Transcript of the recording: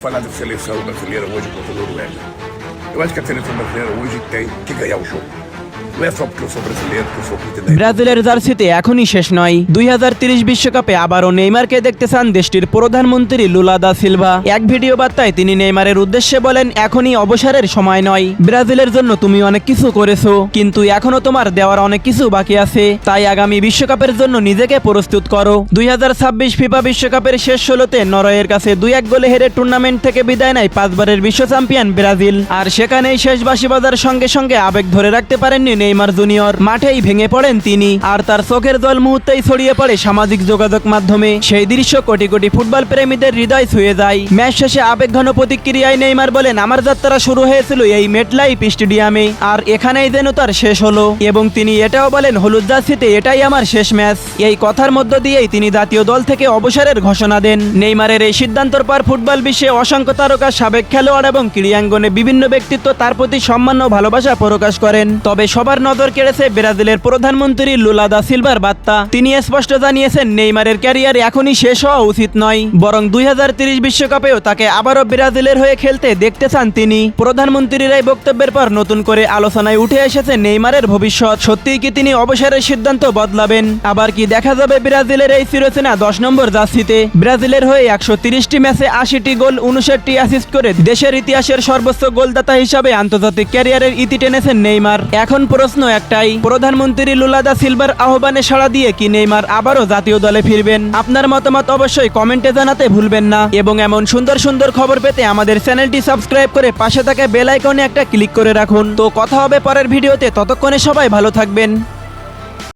Falar da seleção brasileira hoje contra a Noruega. Eu acho que a seleção brasileira hoje tem que ganhar o jogo. Não é só porque eu sou brasileiro, que eu sou pretendente. ব্রাজিলের জার্সিতে এখনই শেষ নয়। 2030 বিশ্বকাপে আবারও নেইমারকে দেখতে চান দেশটির প্রধানমন্ত্রী লুলা দা সিলভা। এক ভিডিও বার্তায় তিনি নেইমারের উদ্দেশ্যে বলেন, এখনই অবসরের সময় নয়। ব্রাজিলের জন্য তুমি অনেক কিছু করেছো, কিন্তু এখনো তোমার দেওয়ার অনেক কিছু বাকি আছে। তাই আগামী বিশ্বকাপের জন্য নিজেকে প্রস্তুত করো। 2026 ফিফা বিশ্বকাপের শেষ 16তে নরওয়ের কাছে 2-1 গোলে হেরে টুর্নামেন্ট থেকে বিদায় নেয় 5 বারের বিশ্ব চ্যাম্পিয়ন ব্রাজিল। আর সেখানেই শেষ বাঁশি বাজার সঙ্গে সঙ্গে আবেগ ধরে রাখতে পারেননি নেইমার জুনিয়র। মাঠেই ভেঙে পড়েন তিনি, আর তার চোখের জল মুহূর্তেই ছড়িয়ে পড়ে সামাজিক যোগাযোগ মাধ্যমে। সেই দৃশ্য কোটি কোটি ফুটবল প্রেমীদের হৃদয় ছুঁয়ে যায়। ম্যাচ শেষে আবেগঘন প্রতিক্রিয়ায় নেইমার বলেন, আমার যাত্রা শুরু হয়েছিল এই মেটলাইফ স্টেডিয়ামে, আর এখানেই যেন তার শেষ হলো। এবং তিনি এটাও বলেন, হলুদ জার্সিতে এটাই আমার শেষ ম্যাচ। এই কথার মধ্য দিয়েই তিনি জাতীয় দল থেকে অবসরের ঘোষণা দেন। নেইমারের এই সিদ্ধান্তর পর ফুটবল বিশ্বে অসংখ্য তারকা, সাবেক খেলোয়াড় এবং ক্রীড়াঙ্গনে বিভিন্ন ব্যক্তিত্ব তার প্রতি সম্মান ও ভালোবাসা প্রকাশ করেন। তবে সবার নজর কেড়েছে ব্রাজিলের প্রধানমন্ত্রী লুলা দা সিলভার বার্তা। তিনি স্পষ্ট জানিয়েছেন, নেইমারের ক্যারিয়ার এখনই শেষ হওয়া উচিত নয়, বরং 2030 বিশ্বকাপেও তাকে আবারও ব্রাজিলের হয়ে খেলতে দেখতে চান তিনি। প্রধানমন্ত্রীর এই বক্তব্যের পর নতুন করে আলোচনায় উঠে এসেছে নেইমারের ভবিষ্যৎ। সত্যিই কি তিনি অবসরের সিদ্ধান্ত বদলাবেন? আবার কি দেখা যাবে ব্রাজিলের এই চিরচেনা 10 নম্বর জার্সিতে? ব্রাজিলের হয়ে 130টি ম্যাচে 80টি গোল, 59টি অ্যাসিস্ট করে দেশের ইতিহাসের সর্বোচ্চ গোলদাতা হিসাবে আন্তর্জাতিক ক্যারিয়ারের ইতি টেনেছেন নেইমার। এখন প্রশ্ন একটাই, প্রধানমন্ত্রী লুলা দা সিলভার আহ্বানে সাড়া দিয়ে কি নেইমার আবারও জাতীয় দলে ফিরবেন? আপনার মতামত অবশ্যই কমেন্টে জানাতে ভুলবেন না, এবং এমন সুন্দর সুন্দর খবর পেতে আমাদের চ্যানেলটি সাবস্ক্রাইব করে পাশে থাকা বেল আইকনে একটা ক্লিক করে রাখুন। তো কথা হবে পরের ভিডিওতে, ততক্ষণে সবাই ভালো থাকবেন।